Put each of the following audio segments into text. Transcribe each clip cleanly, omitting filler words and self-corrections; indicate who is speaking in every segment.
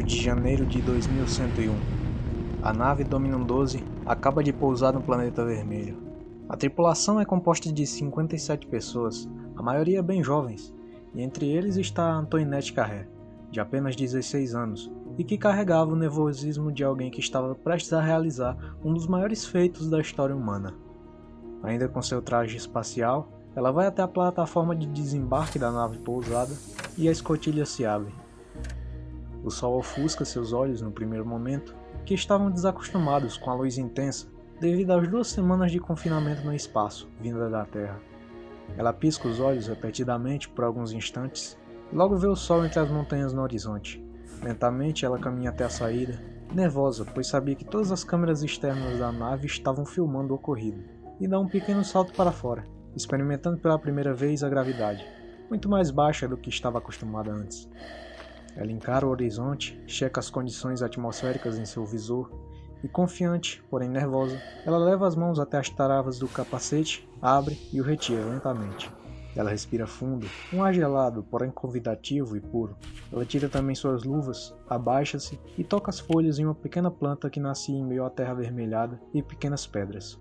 Speaker 1: de janeiro de 2101. A nave Dominum 12 acaba de pousar no planeta vermelho. A tripulação é composta de 57 pessoas, a maioria bem jovens, e entre eles está Antoinette Carré, de apenas 16 anos, e que carregava o nervosismo de alguém que estava prestes a realizar um dos maiores feitos da história humana. Ainda com seu traje espacial, ela vai até a plataforma de desembarque da nave pousada e a escotilha se abre. O sol ofusca seus olhos no primeiro momento, que estavam desacostumados com a luz intensa devido às 2 semanas de confinamento no espaço, vinda da Terra. Ela pisca os olhos repetidamente por alguns instantes e logo vê o sol entre as montanhas no horizonte. Lentamente ela caminha até a saída, nervosa, pois sabia que todas as câmeras externas da nave estavam filmando o ocorrido, e dá um pequeno salto para fora, experimentando pela primeira vez a gravidade, muito mais baixa do que estava acostumada antes. Ela encara o horizonte, checa as condições atmosféricas em seu visor e, confiante, porém nervosa, ela leva as mãos até as travas do capacete, abre e o retira lentamente. Ela respira fundo, um ar gelado, porém convidativo e puro. Ela tira também suas luvas, abaixa-se e toca as folhas em uma pequena planta que nascia em meio à terra avermelhada e pequenas pedras.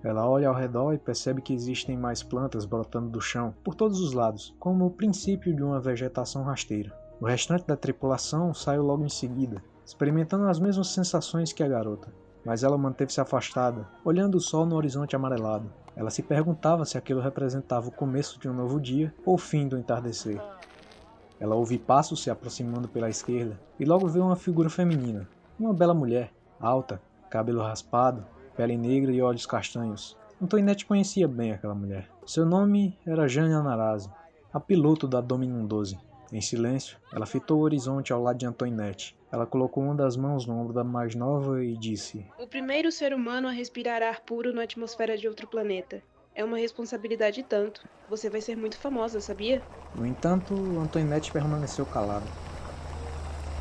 Speaker 1: Ela olha ao redor e percebe que existem mais plantas brotando do chão, por todos os lados, como o princípio de uma vegetação rasteira. O restante da tripulação saiu logo em seguida, experimentando as mesmas sensações que a garota, mas ela manteve-se afastada, olhando o sol no horizonte amarelado. Ela se perguntava se aquilo representava o começo de um novo dia ou o fim do entardecer. Ela ouve passos se aproximando pela esquerda e logo vê uma figura feminina, uma bela mulher, alta, cabelo raspado, pele negra e olhos castanhos. Antoinette conhecia bem aquela mulher. Seu nome era Jane Anarazzi, a piloto da Dominum 12. Em silêncio, ela fitou o horizonte ao lado de Antoinette. Ela colocou uma das mãos no ombro da mais nova e disse:
Speaker 2: O primeiro ser humano a respirar ar puro na atmosfera de outro planeta. É uma responsabilidade e tanto. Você vai ser muito famosa, sabia?
Speaker 1: No entanto, Antoinette permaneceu calada.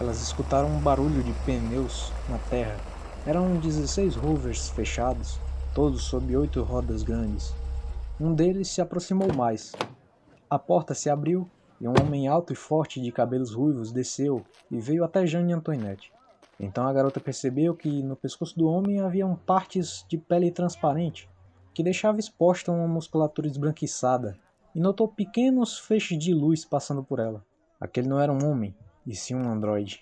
Speaker 1: Elas escutaram um barulho de pneus na terra. Eram 16 rovers fechados, todos sob 8 rodas grandes. Um deles se aproximou mais. A porta se abriu e um homem alto e forte de cabelos ruivos desceu e veio até Jane e Antoinette. Então a garota percebeu que no pescoço do homem haviam partes de pele transparente, que deixava exposta uma musculatura esbranquiçada, e notou pequenos feixes de luz passando por ela. Aquele não era um homem, e sim um androide.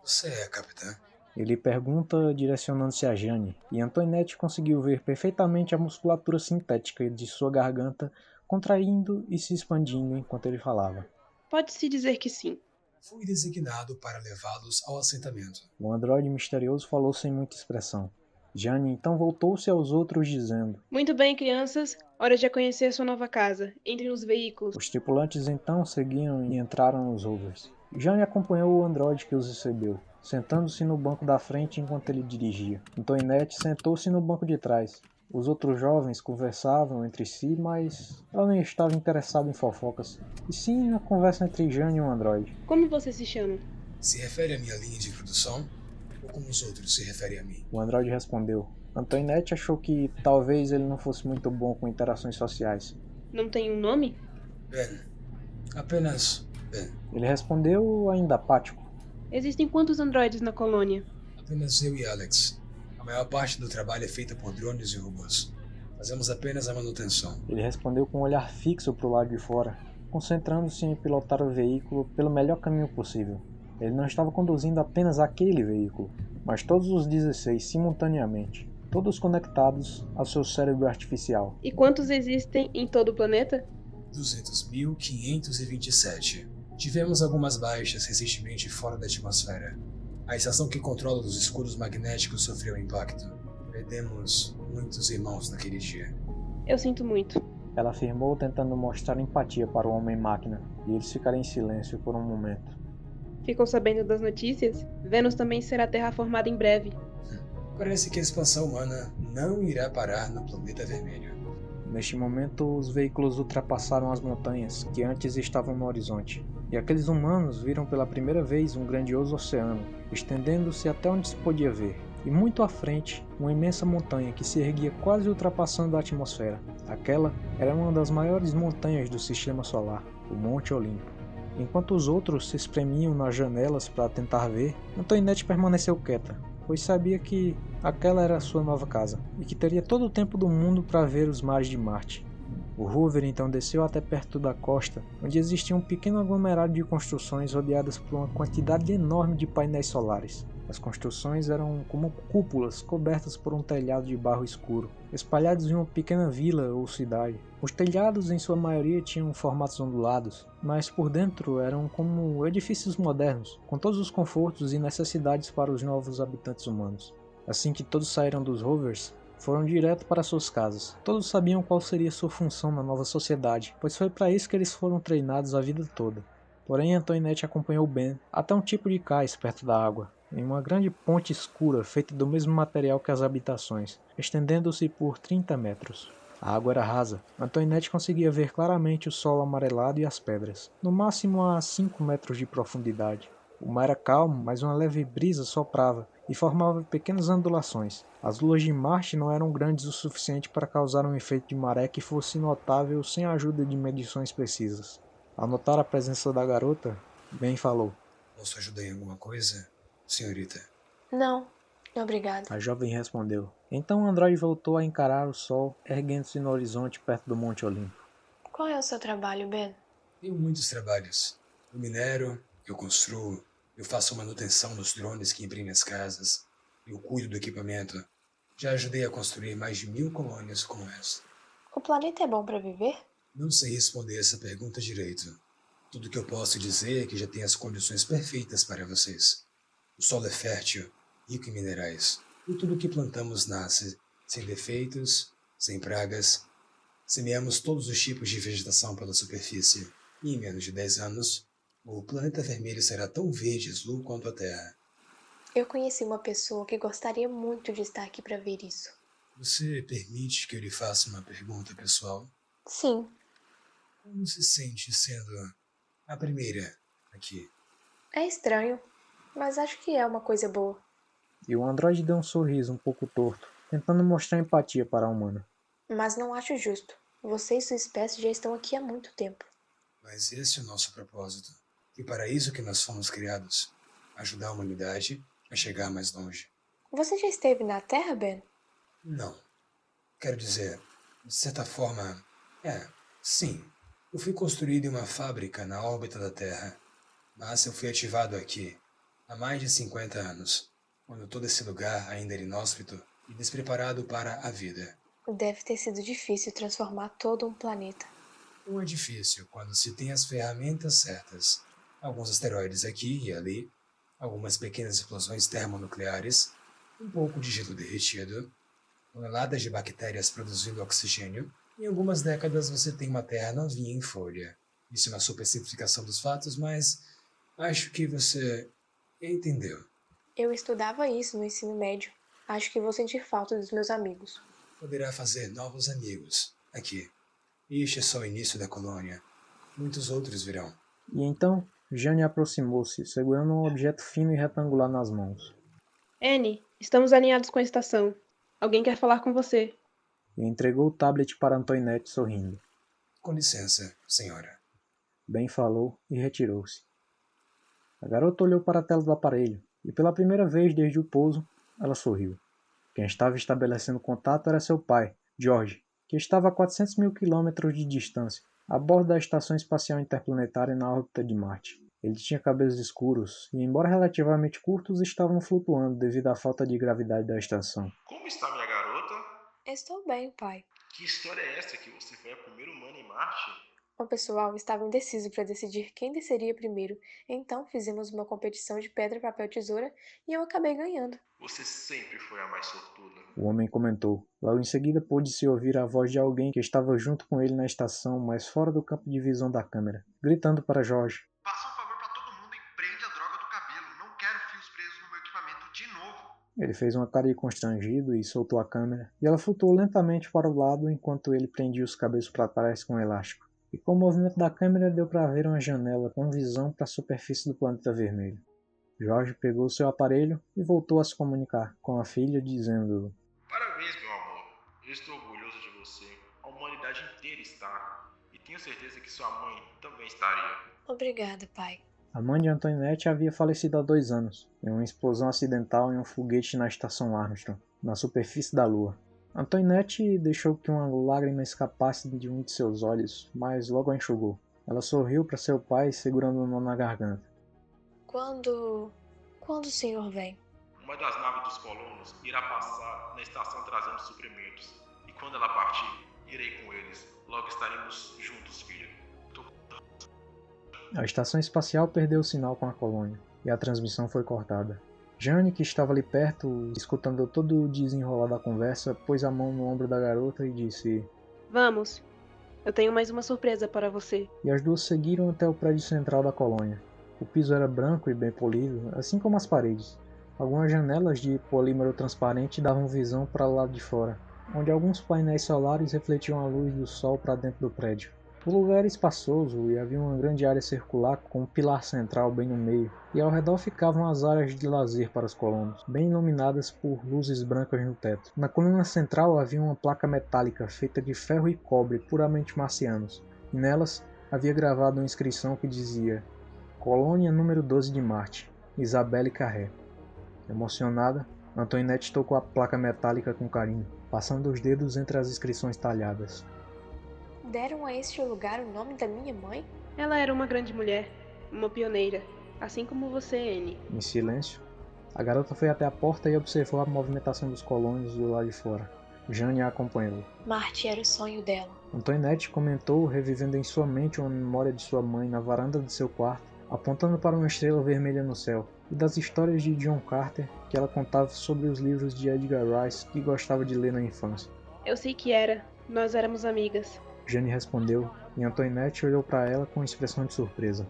Speaker 3: Você é a capitã?
Speaker 1: Ele pergunta direcionando-se a Jane, e Antoinette conseguiu ver perfeitamente a musculatura sintética de sua garganta contraindo e se expandindo enquanto ele falava.
Speaker 2: Pode-se dizer que sim.
Speaker 3: Fui designado para levá-los ao assentamento.
Speaker 1: O androide misterioso falou sem muita expressão. Jane então voltou-se aos outros dizendo:
Speaker 2: Muito bem, crianças. Hora de conhecer sua nova casa. Entrem nos veículos.
Speaker 1: Os tripulantes então seguiam e entraram nos rovers. Jane acompanhou o androide que os recebeu, sentando-se no banco da frente enquanto ele dirigia. Antoinette sentou-se no banco de trás. Os outros jovens conversavam entre si, mas ela não estava interessada em fofocas, e sim na conversa entre Jane e o androide.
Speaker 2: Como você se chama?
Speaker 3: Se refere à minha linha de produção? Ou como os outros se referem a mim?
Speaker 1: O androide respondeu. Antoinette achou que talvez ele não fosse muito bom com interações sociais.
Speaker 2: Não tem um nome?
Speaker 3: Ben. Apenas Ben.
Speaker 1: Ele respondeu ainda apático.
Speaker 2: Existem quantos androides na colônia?
Speaker 3: Apenas eu e Alex. A maior parte do trabalho é feita por drones e robôs. Fazemos apenas a manutenção.
Speaker 1: Ele respondeu com um olhar fixo para o lado de fora, concentrando-se em pilotar o veículo pelo melhor caminho possível. Ele não estava conduzindo apenas aquele veículo, mas todos os 16 simultaneamente, todos conectados ao seu cérebro artificial.
Speaker 2: E quantos existem em todo o planeta?
Speaker 3: 200.527. Tivemos algumas baixas recentemente fora da atmosfera. A estação que controla os escudos magnéticos sofreu impacto. Perdemos muitos irmãos naquele dia.
Speaker 2: Eu sinto muito.
Speaker 1: Ela afirmou tentando mostrar empatia para o homem-máquina, e eles ficaram em silêncio por um momento.
Speaker 2: Ficam sabendo das notícias? Vênus também será terraformada em breve.
Speaker 3: Parece que a expansão humana não irá parar no planeta vermelho.
Speaker 1: Neste momento, os veículos ultrapassaram as montanhas, que antes estavam no horizonte, e aqueles humanos viram pela primeira vez um grandioso oceano, estendendo-se até onde se podia ver, e muito à frente, uma imensa montanha que se erguia quase ultrapassando a atmosfera. Aquela era uma das maiores montanhas do sistema solar, o Monte Olimpo. Enquanto os outros se espremiam nas janelas para tentar ver, Antoinette permaneceu quieta, pois sabia que aquela era a sua nova casa, e que teria todo o tempo do mundo para ver os mares de Marte. O rover então desceu até perto da costa, onde existia um pequeno aglomerado de construções rodeadas por uma quantidade enorme de painéis solares. As construções eram como cúpulas cobertas por um telhado de barro escuro, espalhados em uma pequena vila ou cidade. Os telhados em sua maioria tinham formatos ondulados, mas por dentro eram como edifícios modernos, com todos os confortos e necessidades para os novos habitantes humanos. Assim que todos saíram dos rovers, foram direto para suas casas. Todos sabiam qual seria sua função na nova sociedade, pois foi para isso que eles foram treinados a vida toda. Porém, Antoinette acompanhou Ben até um tipo de cais perto da água, em uma grande ponte escura feita do mesmo material que as habitações, estendendo-se por 30 metros. A água era rasa. Antoinette conseguia ver claramente o solo amarelado e as pedras, no máximo a 5 metros de profundidade. O mar era calmo, mas uma leve brisa soprava e formava pequenas ondulações. As luas de Marte não eram grandes o suficiente para causar um efeito de maré que fosse notável sem a ajuda de medições precisas. Ao notar a presença da garota, Ben falou.
Speaker 3: Posso ajudar em alguma coisa, senhorita?
Speaker 4: Não, obrigado.
Speaker 1: A jovem respondeu. Então o androide voltou a encarar o sol, erguendo-se no horizonte perto do Monte Olimpo.
Speaker 4: Qual é o seu trabalho, Ben?
Speaker 3: Tenho muitos trabalhos. Eu minero, eu construo, eu faço manutenção dos drones que imprimem as casas, eu cuido do equipamento. Já ajudei a construir mais de 1000 colônias como esta.
Speaker 4: O planeta é bom para viver?
Speaker 3: Não sei responder essa pergunta direito. Tudo que eu posso dizer é que já tem as condições perfeitas para vocês. O solo é fértil, rico em minerais, e tudo que plantamos nasce, sem defeitos, sem pragas. Semeamos todos os tipos de vegetação pela superfície, e em menos de 10 anos, o planeta vermelho será tão verde e azul quanto a Terra.
Speaker 4: Eu conheci uma pessoa que gostaria muito de estar aqui para ver isso.
Speaker 3: Você permite que eu lhe faça uma pergunta pessoal?
Speaker 4: Sim,
Speaker 3: Como se sente sendo a primeira aqui?
Speaker 4: é estranho, mas acho que é uma coisa boa.
Speaker 1: E o androide deu um sorriso um pouco torto, tentando mostrar empatia para a humana.
Speaker 4: Mas não acho justo. Você e sua espécie já estão aqui há muito tempo.
Speaker 3: Mas esse é o nosso propósito. E para isso que nós fomos criados. Ajudar a humanidade a chegar mais longe.
Speaker 4: Você já esteve na Terra, Ben?
Speaker 3: Não. Quero dizer, de certa forma, sim. Eu fui construído em uma fábrica na órbita da Terra. Mas eu fui ativado aqui há mais de 50 anos, quando todo esse lugar ainda era inóspito e despreparado para a vida.
Speaker 4: Deve ter sido difícil transformar todo um planeta.
Speaker 3: Não é difícil quando se tem as ferramentas certas. Alguns asteroides aqui e ali, algumas pequenas explosões termonucleares, um pouco de gelo derretido, toneladas de bactérias produzindo oxigênio, e em algumas décadas você tem uma Terra novinha em folha. Isso é uma super simplificação dos fatos, mas acho que você entendeu.
Speaker 4: Eu estudava isso no ensino médio. Acho que vou sentir falta dos meus amigos.
Speaker 3: Poderá fazer novos amigos aqui. Este é só o início da colônia. Muitos outros virão.
Speaker 1: E então, Jane aproximou-se, segurando um objeto fino e retangular nas mãos.
Speaker 2: Annie, estamos alinhados com a estação. Alguém quer falar com você.
Speaker 1: E entregou o tablet para Antoinette sorrindo.
Speaker 3: Com licença, senhora.
Speaker 1: Ben falou e retirou-se. A garota olhou para a tela do aparelho, e pela primeira vez desde o pouso, ela sorriu. Quem estava estabelecendo contato era seu pai, George, que estava a 400 mil quilômetros de distância, a bordo da Estação Espacial Interplanetária na órbita de Marte. Ele tinha cabelos escuros e, embora relativamente curtos, estavam flutuando devido à falta de gravidade da estação.
Speaker 5: Como está minha garota?
Speaker 4: Estou bem, pai.
Speaker 5: Que história é essa que você foi a primeira humana em Marte?
Speaker 4: O pessoal estava indeciso para decidir quem desceria primeiro, então fizemos uma competição de pedra, papel, tesoura e eu acabei ganhando.
Speaker 5: Você sempre foi a mais sortuda.
Speaker 1: O homem comentou. Logo em seguida pôde-se ouvir a voz de alguém que estava junto com ele na estação, mas fora do campo de visão da câmera, gritando para Jorge.
Speaker 5: Passa um favor pra todo mundo e prende a droga do cabelo. Não quero fios presos no meu equipamento de novo.
Speaker 1: Ele fez uma cara de constrangido e soltou a câmera, e ela flutuou lentamente para o lado enquanto ele prendia os cabelos para trás com um elástico. E com o movimento da câmera deu para ver uma janela com visão para a superfície do planeta vermelho. Jorge pegou seu aparelho e voltou a se comunicar com a filha, dizendo:
Speaker 5: Parabéns, meu amor. Eu estou orgulhoso de você. A humanidade inteira está.
Speaker 6: e tenho certeza que sua mãe também estaria.
Speaker 4: Obrigada, pai.
Speaker 1: A mãe de Antoinette havia falecido há 2 anos, em uma explosão acidental em um foguete na estação Armstrong, na superfície da Lua. Antoinette deixou que uma lágrima escapasse de um de seus olhos, mas logo a enxugou. Ela sorriu para seu pai, segurando o nó na garganta.
Speaker 4: Quando o senhor vem?
Speaker 6: Uma das naves dos colonos irá passar na estação trazendo suprimentos, e quando ela partir, irei com eles. Logo estaremos juntos, filha.
Speaker 1: A estação espacial perdeu o sinal com a colônia, e a transmissão foi cortada. Jane, que estava ali perto, escutando todo o desenrolar da conversa, pôs a mão no ombro da garota e disse:
Speaker 2: Vamos. Eu tenho mais uma surpresa para você.
Speaker 1: E as duas seguiram até o prédio central da colônia. O piso era branco e bem polido, assim como as paredes. Algumas janelas de polímero transparente davam visão para o lado de fora, onde alguns painéis solares refletiam a luz do sol para dentro do prédio. O lugar era espaçoso e havia uma grande área circular com um pilar central bem no meio, e ao redor ficavam as áreas de lazer para os colonos, bem iluminadas por luzes brancas no teto. Na coluna central havia uma placa metálica feita de ferro e cobre puramente marcianos, e nelas havia gravado uma inscrição que dizia: Colônia número 12 de Marte, Isabelle Carré. Emocionada, Antoinette tocou a placa metálica com carinho, passando os dedos entre as inscrições talhadas.
Speaker 4: Deram a este lugar o nome da minha mãe?
Speaker 2: Ela era uma grande mulher, uma pioneira, assim como você, Anne.
Speaker 1: Em silêncio, a garota foi até a porta e observou a movimentação dos colonos do lado de fora. Jane a acompanhou.
Speaker 4: Marte era o sonho dela.
Speaker 1: Antoinette comentou, revivendo em sua mente uma memória de sua mãe na varanda de seu quarto, apontando para uma estrela vermelha no céu, e das histórias de John Carter que ela contava sobre os livros de Edgar Rice que gostava de ler na infância.
Speaker 2: Eu sei que era. Nós éramos amigas.
Speaker 1: Jane respondeu, e Antoinette olhou para ela com expressão de surpresa.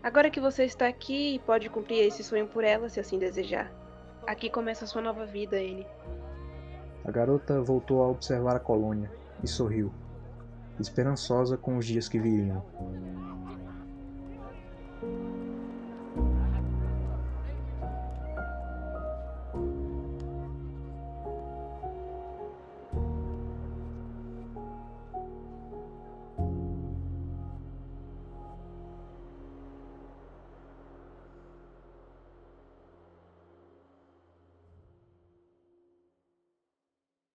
Speaker 2: Agora que você está aqui, pode cumprir esse sonho por ela, se assim desejar. Aqui começa a sua nova vida, Anne.
Speaker 1: A garota voltou a observar a colônia e sorriu, esperançosa com os dias que viriam.